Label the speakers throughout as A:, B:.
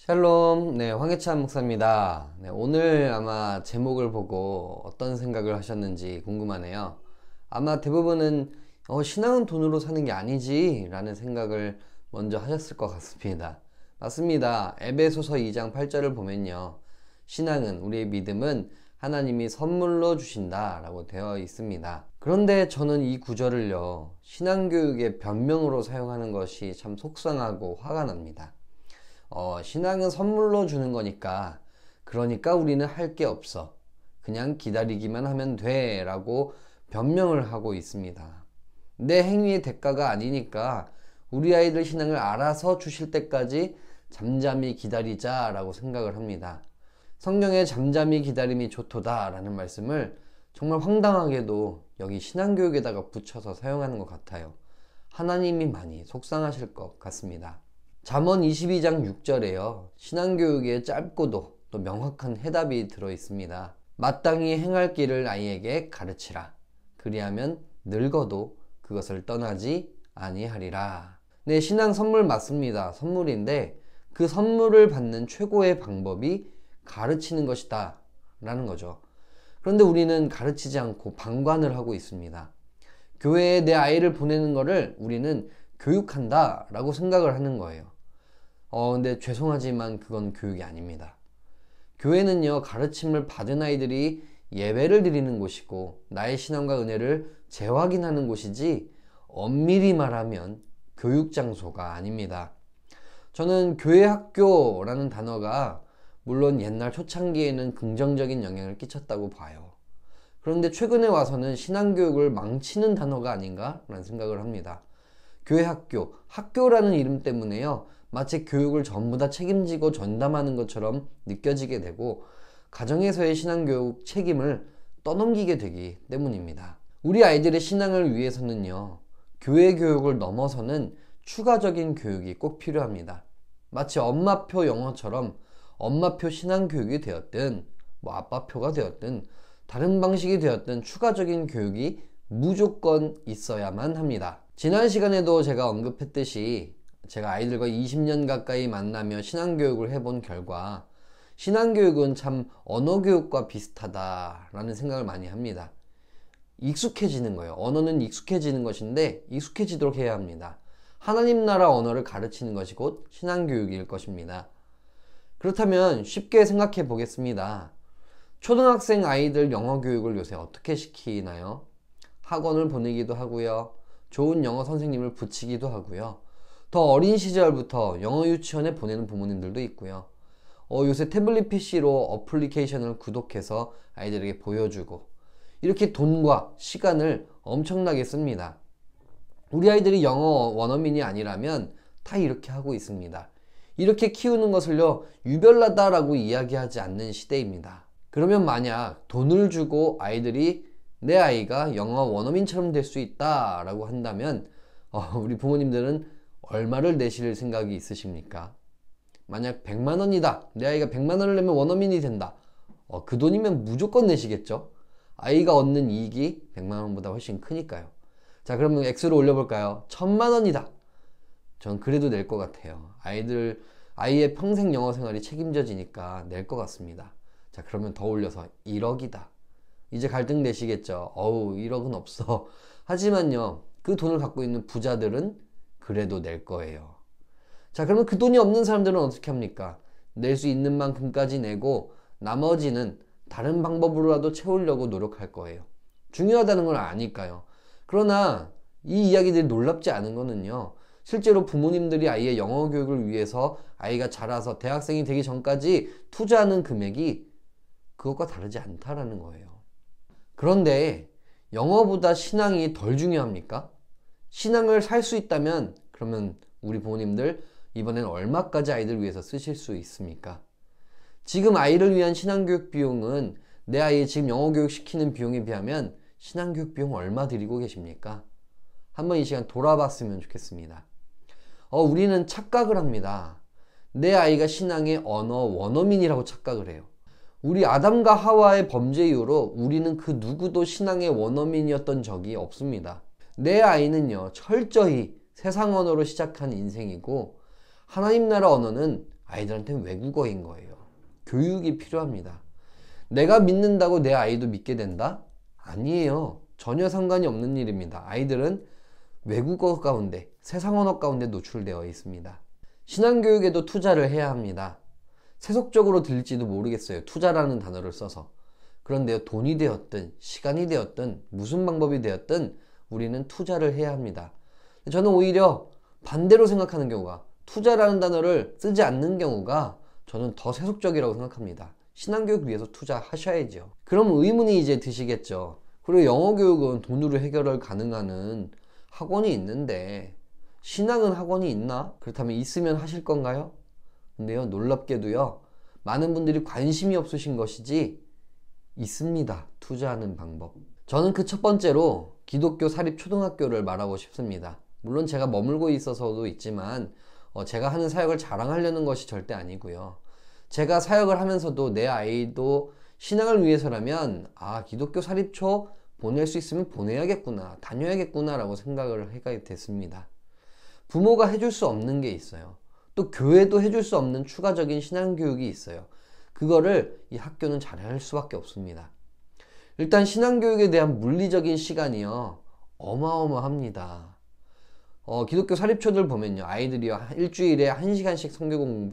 A: 샬롬, 황해찬 목사입니다. 오늘 아마 제목을 보고 어떤 생각을 하셨는지 궁금하네요. 아마 대부분은 신앙은 돈으로 사는 게 아니지 라는 생각을 먼저 하셨을 것 같습니다. 맞습니다. 에베소서 2장 8절을 보면요, 신앙은, 우리의 믿음은 하나님이 선물로 주신다 라고 되어 있습니다. 그런데 저는 이 구절을요, 신앙교육의 변명으로 사용하는 것이 참 속상하고 화가 납니다. 신앙은 선물로 주는 거니까, 그러니까 우리는 할 게 없어, 그냥 기다리기만 하면 돼 라고 변명을 하고 있습니다. 내 행위의 대가가 아니니까 우리 아이들 신앙을 알아서 주실 때까지 잠잠히 기다리자 라고 생각을 합니다. 성경에 잠잠히 기다림이 좋도다 라는 말씀을 정말 황당하게도 여기 신앙교육에다가 붙여서 사용하는 것 같아요. 하나님이 많이 속상하실 것 같습니다. 잠언 22장 6절에요, 신앙교육에 짧고도 또 명확한 해답이 들어 있습니다. 마땅히 행할 길을 아이에게 가르치라. 그리하면 늙어도 그것을 떠나지 아니하리라. 네, 신앙 선물 맞습니다. 선물인데 그 선물을 받는 최고의 방법이 가르치는 것이다 라는 거죠. 그런데 우리는 가르치지 않고 방관을 하고 있습니다. 교회에 내 아이를 보내는 거를 우리는 교육한다 라고 생각을 하는 거예요. 근데 죄송하지만 그건 교육이 아닙니다. 교회는요, 가르침을 받은 아이들이 예배를 드리는 곳이고 나의 신앙과 은혜를 재확인하는 곳이지, 엄밀히 말하면 교육 장소가 아닙니다. 저는 교회 학교라는 단어가 물론 옛날 초창기에는 긍정적인 영향을 끼쳤다고 봐요. 그런데 최근에 와서는 신앙교육을 망치는 단어가 아닌가 라는 생각을 합니다. 교회 학교, 학교라는 이름 때문에요, 마치 교육을 전부 다 책임지고 전담하는 것처럼 느껴지게 되고 가정에서의 신앙교육 책임을 떠넘기게 되기 때문입니다. 우리 아이들의 신앙을 위해서는요, 교회 교육을 넘어서는 추가적인 교육이 꼭 필요합니다. 마치 엄마표 영어처럼 엄마표 신앙교육이 되었든 아빠표가 되었든 다른 방식이 되었든 추가적인 교육이 무조건 있어야만 합니다. 지난 시간에도 제가 언급했듯이 제가 아이들과 20년 가까이 만나며 신앙교육을 해본 결과, 신앙교육은 참 언어교육과 비슷하다라는 생각을 많이 합니다. 익숙해지는 거예요. 언어는 익숙해지는 것인데 익숙해지도록 해야 합니다. 하나님 나라 언어를 가르치는 것이 곧 신앙교육일 것입니다. 그렇다면 쉽게 생각해 보겠습니다. 초등학생 아이들 영어 교육을 요새 어떻게 시키나요? 학원을 보내기도 하고요, 좋은 영어 선생님을 붙이기도 하고요, 더 어린 시절부터 영어 유치원에 보내는 부모님들도 있고요. 요새 태블릿 PC로 어플리케이션을 구독해서 아이들에게 보여주고, 이렇게 돈과 시간을 엄청나게 씁니다. 우리 아이들이 영어 원어민이 아니라면 다 이렇게 하고 있습니다. 이렇게 키우는 것을요, 유별나다라고 이야기하지 않는 시대입니다. 그러면 만약 돈을 주고 아이들이 내 아이가 영어 원어민처럼 될 수 있다 라고 한다면 우리 부모님들은 얼마를 내실 생각이 있으십니까? 만약 100만 원이다, 내 아이가 100만 원을 내면 원어민이 된다, 그 돈이면 무조건 내시겠죠? 아이가 얻는 이익이 100만 원보다 훨씬 크니까요. 자, 그러면 액수를 올려볼까요? 1000만 원이다, 전 그래도 낼 것 같아요. 아이의 평생 영어 생활이 책임져지니까 낼 것 같습니다. 자, 그러면 더 올려서 1억이다. 이제 갈등 내시겠죠? 1억은 없어. 하지만요, 그 돈을 갖고 있는 부자들은 그래도 낼 거예요. 자, 그러면 그 돈이 없는 사람들은 어떻게 합니까? 낼 수 있는 만큼까지 내고 나머지는 다른 방법으로라도 채우려고 노력할 거예요. 중요하다는 걸 아니까요. 그러나 이 이야기들이 놀랍지 않은 거는요, 실제로 부모님들이 아이의 영어 교육을 위해서 아이가 자라서 대학생이 되기 전까지 투자하는 금액이 그것과 다르지 않다라는 거예요. 그런데 영어보다 신앙이 덜 중요합니까? 신앙을 살 수 있다면 그러면 우리 부모님들 이번엔 얼마까지 아이들 위해서 쓰실 수 있습니까? 지금 아이를 위한 신앙교육 비용은 내 아이 지금 영어 교육 시키는 비용에 비하면 신앙교육 비용 얼마 들이고 계십니까? 한번 이 시간 돌아봤으면 좋겠습니다. 우리는 착각을 합니다. 내 아이가 신앙의 언어 원어민이라고 착각을 해요. 우리 아담과 하와의 범죄 이후로 우리는 그 누구도 신앙의 원어민이었던 적이 없습니다. 내 아이는요, 철저히 세상 언어로 시작한 인생이고 하나님 나라 언어는 아이들한테는 외국어인 거예요. 교육이 필요합니다. 내가 믿는다고 내 아이도 믿게 된다? 아니에요. 전혀 상관이 없는 일입니다. 아이들은 외국어 가운데, 세상 언어 가운데 노출되어 있습니다. 신앙교육에도 투자를 해야 합니다. 세속적으로 들릴지도 모르겠어요. 투자라는 단어를 써서. 그런데요, 돈이 되었든 시간이 되었든 무슨 방법이 되었든 우리는 투자를 해야 합니다. 저는 오히려 반대로 생각하는 경우가, 투자라는 단어를 쓰지 않는 경우가 저는 더 세속적이라고 생각합니다. 신앙교육 위해서 투자하셔야죠. 그럼 의문이 이제 드시겠죠. 그리고 영어교육은 돈으로 해결을 가능한 학원이 있는데 신앙은 학원이 있나? 그렇다면 있으면 하실 건가요? 근데요, 놀랍게도요, 많은 분들이 관심이 없으신 것이지 있습니다. 투자하는 방법. 저는 그 첫 번째로 기독교 사립초등학교를 말하고 싶습니다. 물론 제가 머물고 있어서도 있지만 제가 하는 사역을 자랑하려는 것이 절대 아니고요. 제가 사역을 하면서도 내 아이도 신앙을 위해서라면 기독교 사립초 보낼 수 있으면 보내야겠구나, 다녀야겠구나 라고 생각을 하게 됐습니다. 부모가 해줄 수 없는 게 있어요. 또 교회도 해줄 수 없는 추가적인 신앙교육이 있어요. 그거를 이 학교는 잘할 수밖에 없습니다. 일단 신앙교육에 대한 물리적인 시간이요, 어마어마합니다. 기독교 사립초들 보면요, 아이들이요, 일주일에 1시간씩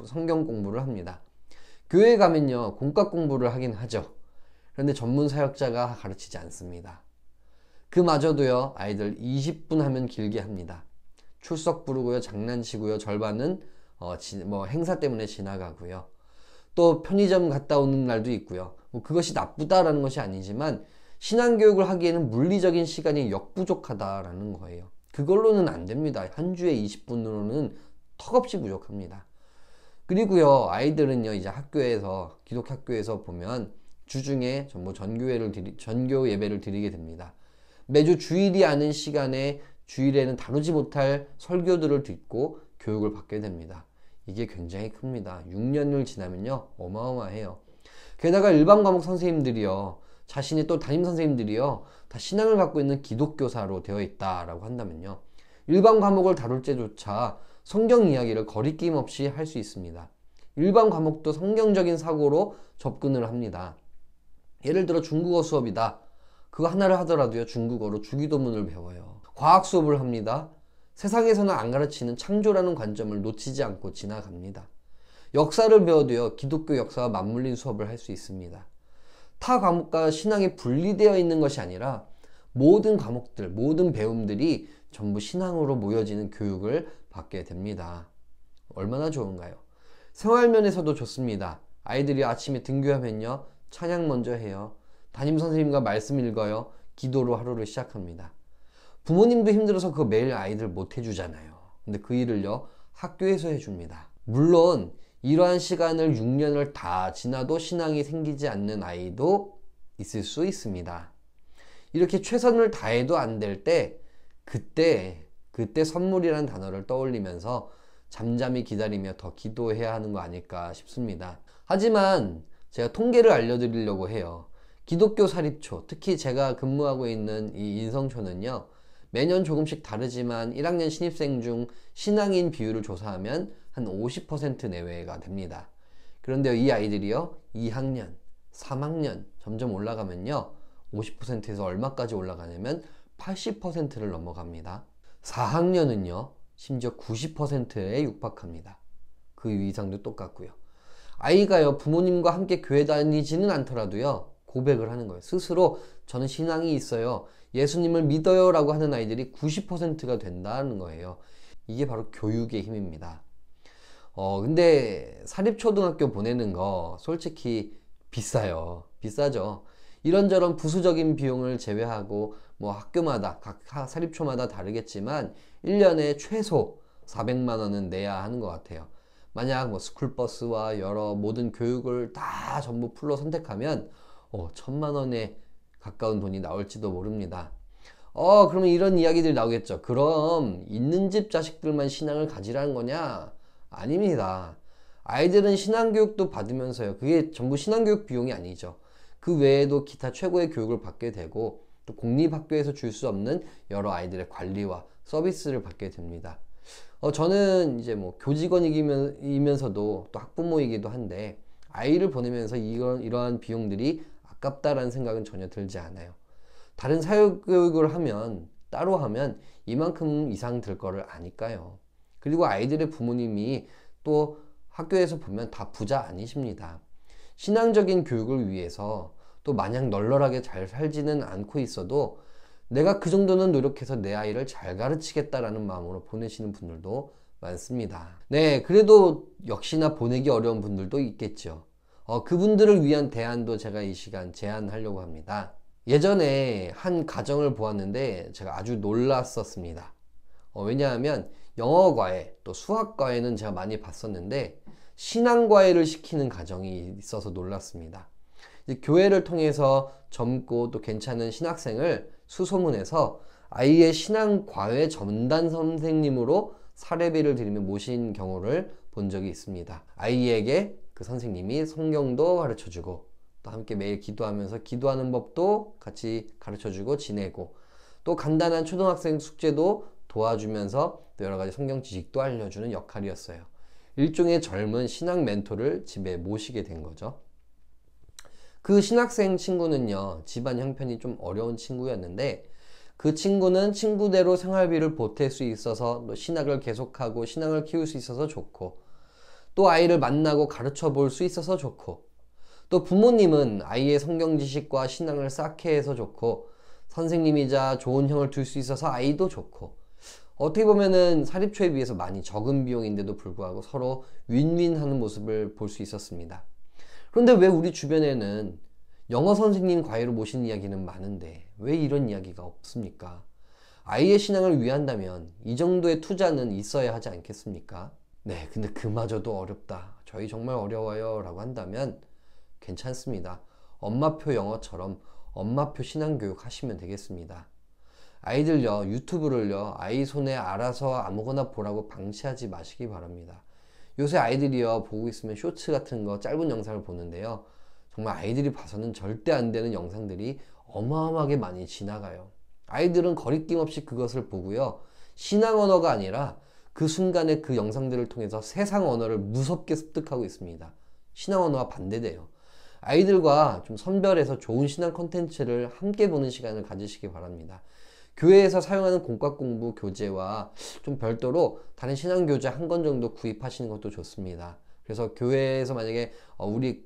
A: 성경 공부를 합니다. 교회에 가면요, 공과 공부를 하긴 하죠. 그런데 전문 사역자가 가르치지 않습니다. 그마저도요, 아이들 20분 하면 길게 합니다. 출석 부르고요, 장난치고요, 절반은 행사 때문에 지나가고요. 또 편의점 갔다 오는 날도 있고요. 그것이 나쁘다라는 것이 아니지만 신앙교육을 하기에는 물리적인 시간이 역부족하다라는 거예요. 그걸로는 안 됩니다. 한 주에 20분으로는 턱없이 부족합니다. 그리고요, 아이들은요, 이제 학교에서, 기독교 학교에서 보면 주중에 전부 전교 예배를 드리게 됩니다. 매주 주일이 아닌 시간에 주일에는 다루지 못할 설교들을 듣고 교육을 받게 됩니다. 이게 굉장히 큽니다. 6년을 지나면요, 어마어마해요. 게다가 일반 과목 선생님들이요, 자신의 또 담임 선생님들이요, 다 신앙을 갖고 있는 기독교사로 되어 있다라고 한다면요, 일반 과목을 다룰 때조차 성경 이야기를 거리낌 없이 할 수 있습니다. 일반 과목도 성경적인 사고로 접근을 합니다. 예를 들어 중국어 수업이다. 그거 하나를 하더라도요, 중국어로 주기도문을 배워요. 과학 수업을 합니다. 세상에서는 안 가르치는 창조라는 관점을 놓치지 않고 지나갑니다. 역사를 배워도요, 기독교 역사와 맞물린 수업을 할 수 있습니다. 타 과목과 신앙이 분리되어 있는 것이 아니라 모든 과목들, 모든 배움들이 전부 신앙으로 모여지는 교육을 받게 됩니다. 얼마나 좋은가요? 생활면에서도 좋습니다. 아이들이 아침에 등교하면요, 찬양 먼저 해요. 담임 선생님과 말씀 읽어요. 기도로 하루를 시작합니다. 부모님도 힘들어서 그거 매일 아이들 못 해주잖아요. 근데 그 일을요, 학교에서 해줍니다. 물론 이러한 시간을 6년을 다 지나도 신앙이 생기지 않는 아이도 있을 수 있습니다. 이렇게 최선을 다해도 안 될 때, 그때 선물이라는 단어를 떠올리면서 잠잠히 기다리며 더 기도해야 하는 거 아닐까 싶습니다. 하지만 제가 통계를 알려드리려고 해요. 기독교 사립초, 특히 제가 근무하고 있는 이 인성초는요, 매년 조금씩 다르지만 1학년 신입생 중 신앙인 비율을 조사하면 한 50% 내외가 됩니다. 그런데 이 아이들이요, 2학년, 3학년 점점 올라가면요, 50%에서 얼마까지 올라가냐면 80%를 넘어갑니다. 4학년은요, 심지어 90%에 육박합니다. 그 이상도 똑같고요. 아이가요, 부모님과 함께 교회 다니지는 않더라도요, 고백을 하는 거예요. 스스로 저는 신앙이 있어요, 예수님을 믿어요 라고 하는 아이들이 90%가 된다는 거예요. 이게 바로 교육의 힘입니다. 근데 사립초등학교 보내는 거 솔직히 비싸요. 비싸죠. 이런저런 부수적인 비용을 제외하고 학교마다, 각 사립초마다 다르겠지만 1년에 최소 400만 원은 내야 하는 것 같아요. 만약 스쿨버스와 여러 모든 교육을 다 전부 풀로 선택하면 1000만 원에 가까운 돈이 나올지도 모릅니다. 그러면 이런 이야기들이 나오겠죠. 그럼 있는 집 자식들만 신앙을 가지라는 거냐? 아닙니다. 아이들은 신앙교육도 받으면서요, 그게 전부 신앙교육 비용이 아니죠. 그 외에도 기타 최고의 교육을 받게 되고, 또 공립학교에서 줄 수 없는 여러 아이들의 관리와 서비스를 받게 됩니다. 저는 이제 뭐 교직원이면서도 또 학부모이기도 한데 아이를 보내면서 이러한 비용들이 아깝다라는 생각은 전혀 들지 않아요. 다른 사회교육을 하면 따로 하면 이만큼 이상 들 거를 아니까요. 그리고 아이들의 부모님이 또 학교에서 보면 다 부자 아니십니다. 신앙적인 교육을 위해서 또 마냥 널널하게 잘 살지는 않고 있어도 내가 그 정도는 노력해서 내 아이를 잘 가르치겠다라는 마음으로 보내시는 분들도 많습니다. 네, 그래도 역시나 보내기 어려운 분들도 있겠죠. 그분들을 위한 대안도 제가 이 시간 제안하려고 합니다. 예전에 한 가정을 보았는데 제가 아주 놀랐었습니다. 왜냐하면 영어과외 또 수학과외는 제가 많이 봤었는데 신앙과외를 시키는 가정이 있어서 놀랐습니다. 교회를 통해서 젊고 또 괜찮은 신학생을 수소문해서 아이의 신앙과외 전담 선생님으로 사례비를 드리며 모신 경우를 본 적이 있습니다. 아이에게 그 선생님이 성경도 가르쳐주고 또 함께 매일 기도하면서 기도하는 법도 같이 가르쳐주고 지내고 또 간단한 초등학생 숙제도 도와주면서 또 여러 가지 성경 지식도 알려주는 역할이었어요. 일종의 젊은 신학 멘토를 집에 모시게 된 거죠. 그 신학생 친구는요, 집안 형편이 좀 어려운 친구였는데 그 친구는 친구대로 생활비를 보탤 수 있어서 또 신학을 계속하고 신앙을 키울 수 있어서 좋고 또 아이를 만나고 가르쳐 볼 수 있어서 좋고 또 부모님은 아이의 성경 지식과 신앙을 쌓게 해서 좋고 선생님이자 좋은 형을 둘 수 있어서 아이도 좋고 어떻게 보면은 사립초에 비해서 많이 적은 비용인데도 불구하고 서로 윈윈하는 모습을 볼 수 있었습니다. 그런데 왜 우리 주변에는 영어 선생님 과외로 모시는 이야기는 많은데 왜 이런 이야기가 없습니까? 아이의 신앙을 위한다면 이 정도의 투자는 있어야 하지 않겠습니까? 네, 근데 그마저도 어렵다. 저희 정말 어려워요. 라고 한다면 괜찮습니다. 엄마표 영어처럼 엄마표 신앙교육 하시면 되겠습니다. 아이들요, 유튜브를요, 아이 손에 알아서 아무거나 보라고 방치하지 마시기 바랍니다. 요새 아이들이요, 보고 있으면 쇼츠 같은 거 짧은 영상을 보는데요. 정말 아이들이 봐서는 절대 안 되는 영상들이 어마어마하게 많이 지나가요. 아이들은 거리낌 없이 그것을 보고요. 신앙 언어가 아니라 그 순간에 그 영상들을 통해서 세상 언어를 무섭게 습득하고 있습니다. 신앙 언어와 반대돼요. 아이들과 좀 선별해서 좋은 신앙 콘텐츠를 함께 보는 시간을 가지시기 바랍니다. 교회에서 사용하는 공과공부 교재와 좀 별도로 다른 신앙 교재 한 권 정도 구입하시는 것도 좋습니다. 그래서 교회에서 만약에 우리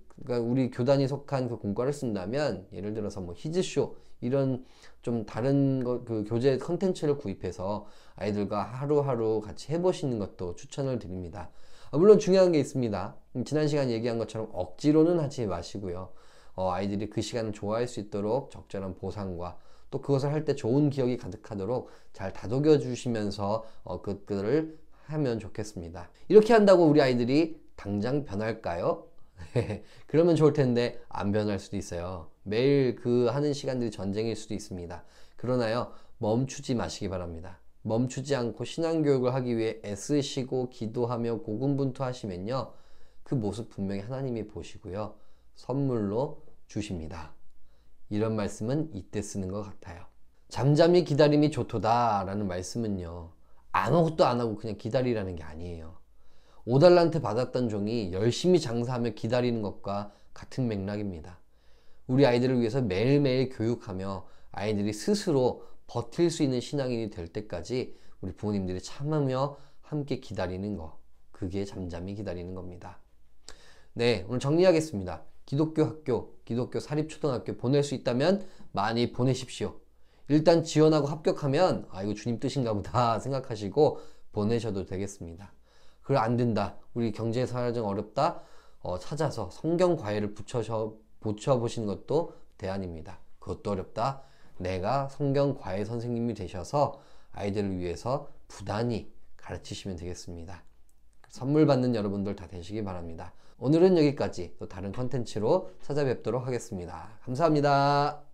A: 교단이 속한 그 공과를 쓴다면 예를 들어서 뭐 히즈쇼 이런 좀 다른 그 교재 컨텐츠를 구입해서 아이들과 하루하루 같이 해보시는 것도 추천을 드립니다. 물론 중요한 게 있습니다. 지난 시간 얘기한 것처럼 억지로는 하지 마시고요. 아이들이 그 시간을 좋아할 수 있도록 적절한 보상과 또 그것을 할 때 좋은 기억이 가득하도록 잘 다독여 주시면서 그것들을 하면 좋겠습니다. 이렇게 한다고 우리 아이들이 당장 변할까요? 그러면 좋을 텐데 안 변할 수도 있어요. 매일 그 하는 시간들이 전쟁일 수도 있습니다. 그러나요, 멈추지 마시기 바랍니다. 멈추지 않고 신앙교육을 하기 위해 애쓰시고 기도하며 고군분투하시면요, 그 모습 분명히 하나님이 보시고요, 선물로 주십니다. 이런 말씀은 이때 쓰는 것 같아요. 잠잠히 기다림이 좋도다 라는 말씀은요, 아무것도 안 하고 그냥 기다리라는 게 아니에요. 5달란트 받았던 종이 열심히 장사하며 기다리는 것과 같은 맥락입니다. 우리 아이들을 위해서 매일매일 교육하며 아이들이 스스로 버틸 수 있는 신앙인이 될 때까지 우리 부모님들이 참으며 함께 기다리는 거, 그게 잠잠히 기다리는 겁니다. 네, 오늘 정리하겠습니다. 기독교 학교, 기독교 사립초등학교 보낼 수 있다면 많이 보내십시오. 일단 지원하고 합격하면 이거 주님 뜻인가 보다 생각하시고 보내셔도 되겠습니다. 그걸 안 된다, 우리 경제 사정 어렵다, 찾아서 성경 과외를 붙여보시는 것도 대안입니다. 그것도 어렵다, 내가 성경 과외 선생님이 되셔서 아이들을 위해서 부단히 가르치시면 되겠습니다. 선물 받는 여러분들 다 되시기 바랍니다. 오늘은 여기까지, 또 다른 컨텐츠로 찾아뵙도록 하겠습니다. 감사합니다.